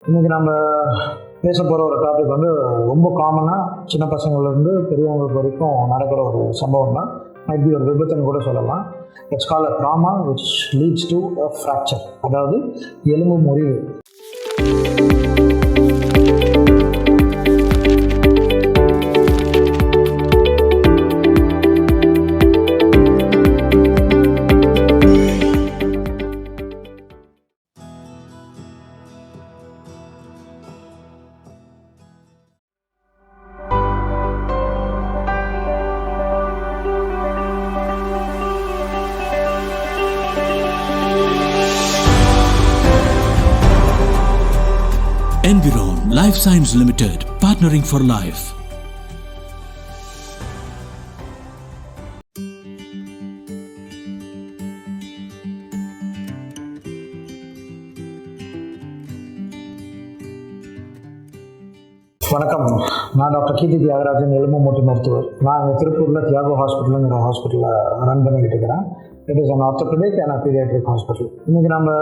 இன்றைக்கி நம்ம பேச போகிற ஒரு டாபிக் வந்து ரொம்ப காமனாக சின்ன பசங்கள்லேருந்து பெரியவங்களுக்கு வரைக்கும் நடக்கிற ஒரு சம்பவம் தான். மைட் பி ஒரு விபத்துன்னு கூட சொல்லலாம். It's called a trauma which leads to a fracture, அதாவது எலும்பு முறிவு. Environ Life Science Limited, partnering for life. வணக்கம், நான் டாக்டர் கீர்த்தி தியாகராஜன், எலும்பு மூட்டு மருத்துவர். நான் இங்கே திருப்பூரில் தியாகோ ஹாஸ்பிட்டலுங்கிற ஹாஸ்பிட்டலில் ரன் பண்ணிக்கிட்டு இருக்கிறேன். It is an orthopaedic and paediatric hospital. இன்றைக்கி நம்ம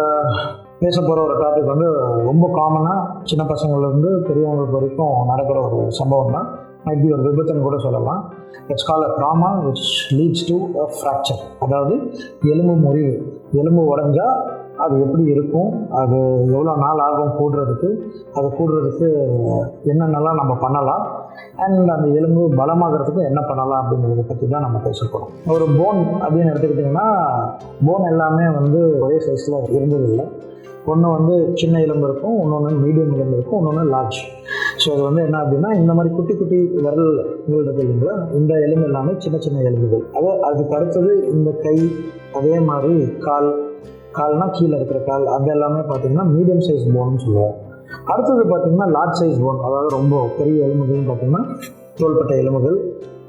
பேச போகிற ஒரு டாபிக் வந்து ரொம்ப காமனாக சின்ன பசங்கள்லேருந்து பெரியவங்களுக்கு வரைக்கும் நடக்கிற ஒரு சம்பவம் தான். மைட் பி ஒரு விபத்துன்னு கூட சொல்லலாம். It's called a trauma which leads to a fracture, அதாவது எலும்பு முறிவு. எலும்பு உடைஞ்சா அது எப்படி இருக்கும், அது எவ்வளோ நாள் ஆகும் கூடுறதுக்கு, அது கூடுறதுக்கு என்னென்னலாம் நம்ம பண்ணலாம், அண்ட் அந்த எலும்பு பலமாகிறதுக்கு என்ன பண்ணலாம் அப்படிங்கிறத பற்றி தான் நம்ம பேச போகிறோம். ஒரு போன் அப்படின்னு எடுத்துக்கிட்டிங்கன்னா, போன் எல்லாமே வந்து ஒரே சைஸில் இருந்ததில்லை. ஒன்று வந்து சின்ன எலும்பு இருக்கும், இன்னொன்று மீடியம் எலும்பு இருக்கும், இன்னொன்று லார்ஜ். ஸோ அது வந்து என்ன அப்படின்னா, இந்த மாதிரி குட்டி குட்டி விரல்கள் இல்லைங்களா, இந்த எலும்பு எல்லாமே சின்ன சின்ன எலும்புகள். அதுக்கு அடுத்தது இந்த கை, அதே மாதிரி கால்னால் கீழே இருக்கிற கால், அது எல்லாமே பார்த்திங்கன்னா மீடியம் சைஸ் போன்னு சொல்லுவோம். அடுத்தது பார்த்திங்கன்னா லார்ஜ் சைஸ் போன், அதாவது ரொம்ப பெரிய எலும்புகள்னு பார்த்திங்கன்னா தோள்பட்டை எலும்புகள்,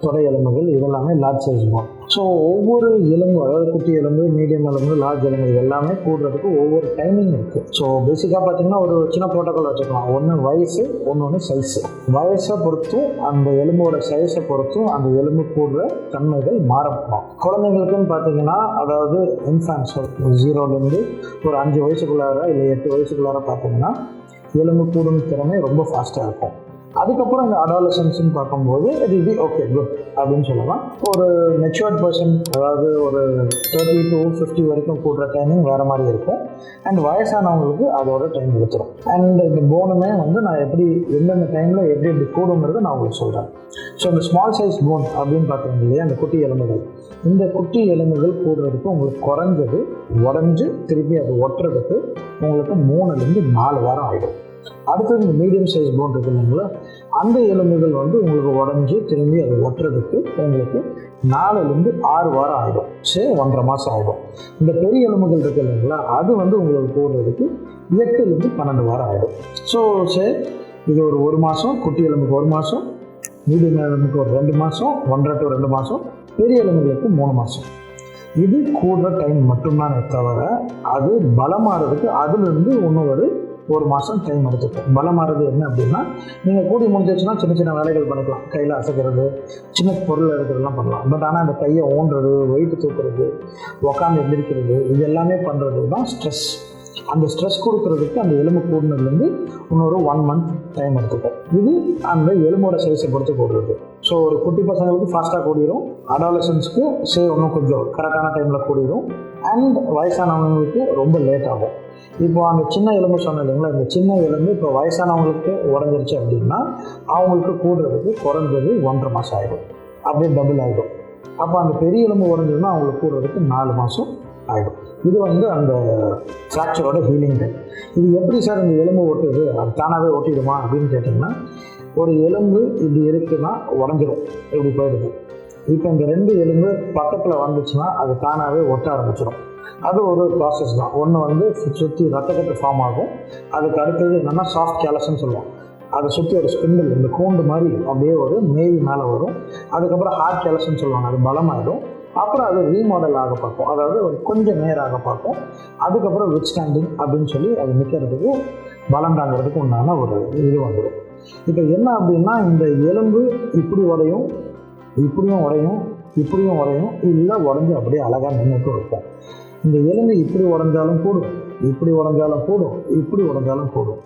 தொடை எலும்புகள், இதெல்லாமே லார்ஜ் சைஸ் போன். ஸோ ஒவ்வொரு எலும்பு, அதாவது குட்டி எலும்பு, மீடியம் எலும்பு, லார்ஜ் எலும்பு, இது எல்லாமே கூடுறதுக்கு ஒவ்வொரு டைமிங் இருக்குது. ஸோ பேசிக்காக பார்த்திங்கன்னா ஒரு சின்ன ப்ரோட்டோக்கால் வச்சுக்கலாம். ஒன்று வயசு, ஒன்று சைஸு. வயசை பொறுத்தும் அந்த எலும்போட சைஸை பொறுத்தும் அந்த எலும்பு கூடுற தன்மைகள் மாறப்படும். குழந்தைங்களுக்குன்னு பார்த்திங்கன்னா, அதாவது இன்ஃபான்ஸ் 0லேருந்து ஒரு 5 வயசுக்குள்ளார இல்லை 8 வயசுக்குள்ளார பார்த்திங்கன்னா எலும்பு கூடும் திறமை ரொம்ப ஃபாஸ்ட்டாக இருக்கும். அதுக்கப்புறம் இந்த அடாலசன்ஸ்ன்னு பார்க்கும்போது இது இது ஓகே குட் அப்படின்னு சொல்லலாம். ஒரு மெச்சுவர்ட் பர்சன், அதாவது ஒரு 30 to 50 வரைக்கும் கூடுற டைமிங் வேறு மாதிரி இருக்கும். அண்ட் வயசானவங்களுக்கு அதோட டைம் எடுத்துரும். அண்ட் இந்த போனுமே வந்து நான் எப்படி எந்தெந்த டைமில் எப்படி கூடுங்கிறத நான் உங்களுக்கு சொல்கிறேன். ஸோ இந்த ஸ்மால் சைஸ் போன் அப்படின்னு பார்க்குறீங்க இல்லையா, அந்த குட்டி எலும்புகள், இந்த குட்டி எலும்புகள் கூடுறதுக்கு உங்களுக்கு குறைஞ்சது உடஞ்சி திருப்பி அது ஒட்டுறதுக்கு உங்களுக்கு 3லேருந்து 4 வாரம் ஆகிடும். அடுத்தது இந்த மீடியம் சைஸ் போன் இருக்கு இல்லைங்களா, அந்த எலும்புகள் வந்து உங்களுக்கு உடஞ்சி திரும்பி அது ஒட்டுறதுக்கு உங்களுக்கு 4லேருந்து 6 வாரம் ஆகிடும். சரி, 1.5 மாதம் ஆகிடும். இந்த பெரிய எலும்புகள் இருக்கு இல்லைங்களா, அது வந்து உங்களுக்கு போடுறதுக்கு 8லேருந்து 12 வாரம் ஆகிடும். ஸோ சரி, இது ஒரு மாதம், குட்டி எலும்புக்கு 1 மாதம், மீடியம் எலும்புக்கு ஒரு 2 மாதம், 1.5 to 2 மாதம், பெரிய எலும்புகளுக்கு 3 மாதம். இது கூடுற டைம் மட்டும்தானே தவிர அது பலமாகிறதுக்கு அதுலேருந்து இன்னும் ஒரு மாதம் டைம் எடுத்துக்கும். பலமாகிறது என்ன அப்படின்னா, நீங்கள் கூடி முடிஞ்சிச்சுன்னா சின்ன சின்ன வேலைகள் பண்ணிக்கலாம். கையில் அசைக்கிறது, சின்ன பொருள் எடுக்கிறதுலாம் பண்ணலாம். பட் ஆனால் அந்த கையை ஊன்றது, வெயிட்டு தூக்குறது, உக்காந்து எந்திரிக்கிறது, இது எல்லாமே பண்ணுறது தான் ஸ்ட்ரெஸ். அந்த ஸ்ட்ரெஸ் கொடுக்கறதுக்கு அந்த எலும்பு கூடுனதுலேருந்து இன்னொரு 1 month டைம் எடுத்துக்கும். இது அந்த எலும்போட சைஸை பொறுத்து கூடுறது. ஸோ ஒரு குட்டி பசங்களுக்கு ஃபாஸ்ட்டாக கூடிடும், அடாலசன்ஸ்க்கு இன்னும் கொஞ்சம் கரெக்டான டைமில் கூடிடும், அண்ட் வயசானவங்களுக்கு ரொம்ப லேட் ஆகும். இப்போ அந்த சின்ன எலும்பு சொன்ன இல்லைங்களா, இந்த சின்ன எலும்பு இப்போ வயசானவங்களுக்கு உடஞ்சிருச்சு அப்படின்னா அவங்களுக்கு கூடுறதுக்கு குறைஞ்சது 1.5 மாதம் ஆகிடும், அப்படியே டபுள் ஆகிடும். அப்போ அந்த பெரிய எலும்பு உடஞ்சதுன்னா அவங்களுக்கு கூடுறதுக்கு 4 மாதம் ஆகிடும். இது வந்து அந்த ஃப்ராக்சரோட ஹீலிங் டைம். இது எப்படி சார் இந்த எலும்பு ஒட்டுது, அது தானாகவே ஒட்டிடுமா அப்படின்னு கேட்டிங்கன்னா, ஒரு எலும்பு இப்படி இருக்குன்னா உடஞ்சிடும், இப்படி போயிடுது. இப்போ இந்த 2 எலும்பு பக்கத்தில் வந்துச்சுன்னா அது தானாகவே ஒட்ட ஆரம்பிச்சிடும். அது ஒரு ப்ராசஸ் தான். ஒன்று வந்து சுற்றி ரத்தக்கட்டு ஃபார்ம் ஆகும். அதுக்கு அடுத்தது என்னென்னா சாஃப்ட் கேலஸ்ன்னு சொல்லுவோம். அதை சுற்றி ஒரு ஸ்பிண்டில், இந்த கூண்டு மாதிரி அப்படியே ஒரு மேவி மேலே வரும். அதுக்கப்புறம் ஹார்ட் கேலஸ்ன்னு சொல்லுவாங்க, அது பலமாயிடும். அப்புறம் அது ரீமாடல் ஆக பார்க்கும், அதாவது ஒரு கொஞ்சம் நேராக பார்க்கும். அதுக்கப்புறம் வித் ஸ்டாண்டிங் அப்படின்னு சொல்லி அது நிற்கிறதுக்கு, பலம் தாங்கிறதுக்கு உண்டான ஒரு இது வந்துடும். இப்போ என்ன அப்படின்னா, இந்த எலும்பு இப்படி உடையும், இப்படியும் உடையும், இப்படியும் உடையும், இல்லை உடஞ்சி அப்படியே அழகாக நின்றுட்டு இருக்கும். இந்த எலும்பு இப்படி உடஞ்சாலும் கூடும், இப்படி உடஞ்சாலும் கூடும், இப்படி உடஞ்சாலும் கூடும்.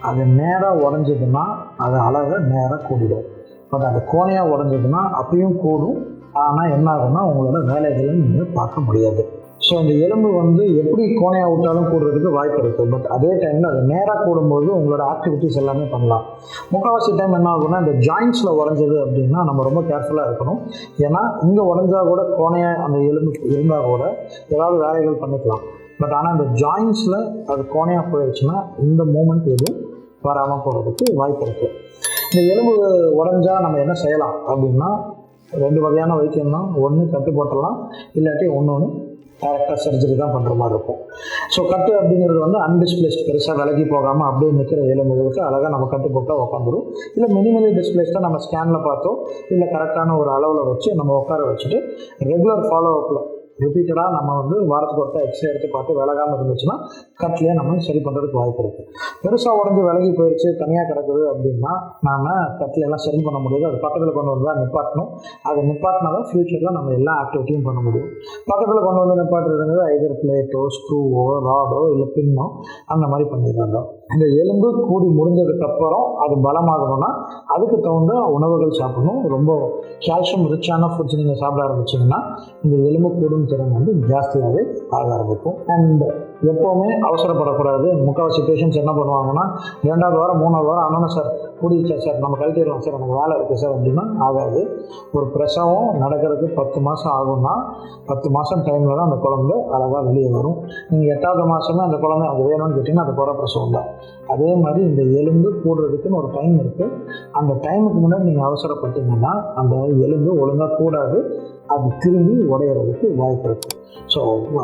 அது நேராக உடஞ்சதுன்னா அது அழகாக நேராக கூடிடும். பட் அது கோணையாக உடஞ்சதுன்னா அப்பயும் கூடும். ஆனால் என்ன ஆகும்னா உங்களோட வேலைகளை நீங்கள் பார்க்க முடியாது. ஸோ இந்த எலும்பு எப்படி கோணையாக விட்டாலும் கூடுறதுக்கு வாய்ப்பு இருக்குது. பட் அதே டைமில் அது நேராக கூடும்போது உங்களோட ஆக்டிவிட்டீஸ் எல்லாமே பண்ணலாம். முக்கால்வாசி டைம் என்ன ஆகும்னா இந்த ஜாயின்ஸில் உடஞ்சது அப்படின்னா நம்ம ரொம்ப கேர்ஃபுல்லாக இருக்கணும். ஏன்னா இங்கே உடஞ்சா கூட கோணையாக அந்த எலும்பு இருந்தால் கூட ஏதாவது வேலைகள் பண்ணிக்கலாம். பட் ஆனால் இந்த ஜாயின்ஸில் அது கோணையாக போயிடுச்சுன்னா இந்த மூமெண்ட் எதுவும் வராமல் போகிறதுக்கு வாய்ப்பு இருக்குது. இந்த எலும்பு உடஞ்சா நம்ம என்ன செய்யலாம் அப்படின்னா 2 வகையான வைத்தியம் தான். ஒன்று கட்டு போட்டலாம், இல்லாட்டி ஒன்று டேரெக்டாக சர்ஜரி தான் பண்ணுற மாதிரி இருக்கும். ஸோ கட்டு அப்படிங்கிறது அன்டிஸ்பிளேஸ்ட், பெருசாக விலகி போகாமல் அப்படியே நிற்கிற எலும்புகளுக்கு அழகாக நம்ம கட்டு போட்டால் உட்காந்துரும். இல்லை மினிமலி டிஸ்பிளேஸ்டாக நம்ம ஸ்கேனில் பார்த்தோம், இல்லை கரெக்டான ஒரு அளவில் வச்சு நம்ம உட்கார வச்சுட்டு ரெகுலர் ஃபாலோ அப்பில் ரிப்பீட்டடாக நம்ம வாரத்துக்கு ஒருத்தர் எக்ஸ்ரே எடுத்து பார்த்து விலகாமல் இருந்துச்சுன்னா கட்லேயே நம்ம சரி பண்ணுறதுக்கு வாய்ப்பு இருக்குது. பெருசாக உடஞ்சி விலகி போயிடுச்சு, தனியாக கிடக்குது அப்படின்னா நாம் கட்லையெல்லாம் சரி பண்ண முடியாது. அது பக்கத்தில் கொண்டு வந்து தான் நிப்பாட்டணும். அதை நிப்பாட்டினா தான் ஃப்யூச்சரில் நம்ம எல்லா ஆக்டிவிட்டியும் பண்ண முடியும். பக்கத்தில் கொண்டு வந்து நிப்பாட்டுறது ஐதர் பிளேட்டோ, ஸ்க்ரூவோ, ராடோ, இல்லை பின்னோ அந்த மாதிரி பண்ணிடுறாங்க. இந்த எலும்பு கூடி முடிஞ்சதுக்கப்புறம் அது பலமாகணும்னா அதுக்கு தகுந்த உணவுகள் சாப்பிடணும். ரொம்ப கால்சியம் ரிச்சான ஃபுட்ஸ் நீங்கள் சாப்பிட ஆரம்பிச்சிங்கன்னா இந்த எலும்பு கூடும் திறன் ஜாஸ்தியாகவே ஆக ஆரம்பிக்கும். அண்ட் எப்போவுமே அவசரப்படக்கூடாது. முக்கால்வாசி பேஷண்ட்ஸ் என்ன பண்ணுவாங்கன்னா 2வது வாரம் 3வது வாரம் ஆனால் சார் கூடிச்சா சார் நம்ம கழட்டிடலாம் சார், எனக்கு வேலை இருக்குது சார் அப்படின்னா ஆகாது. ஒரு பிரசவம் நடக்கிறதுக்கு 10 மாதம் ஆகும்னா 10 மாதம் டைமில் தான் அந்த குழந்தை அழகாக வெளியே வரும். நீங்கள் 8வது மாதமே அந்த குழந்தை அது வேணும்னு கேட்டிங்கன்னா அது குறை பிரசவம் தான். அதே மாதிரி இந்த எலும்பு கூடுறதுக்குன்னு ஒரு டைம் இருக்குது. அந்த டைமுக்கு முன்னாடி நீங்கள் அவசரப்பட்டீங்கன்னா அந்த எலும்பு ஒழுங்காக கூடாது, அது திரும்பி உடையிறதுக்கு வாய்ப்பு இருக்குது. ஸோ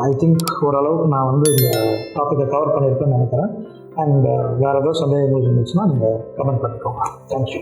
ஐ திங்க் ஓரளவுக்கு நான் இந்த டாப்பிக்கை கவர் பண்ணியிருப்பேன்னு நினைக்கிறேன். அண்ட் வேறு ஏதோ சந்தேகங்கள் இருந்துச்சுன்னா நீங்கள் கமெண்ட் பண்ணிக்கோங்க. தேங்க்யூ.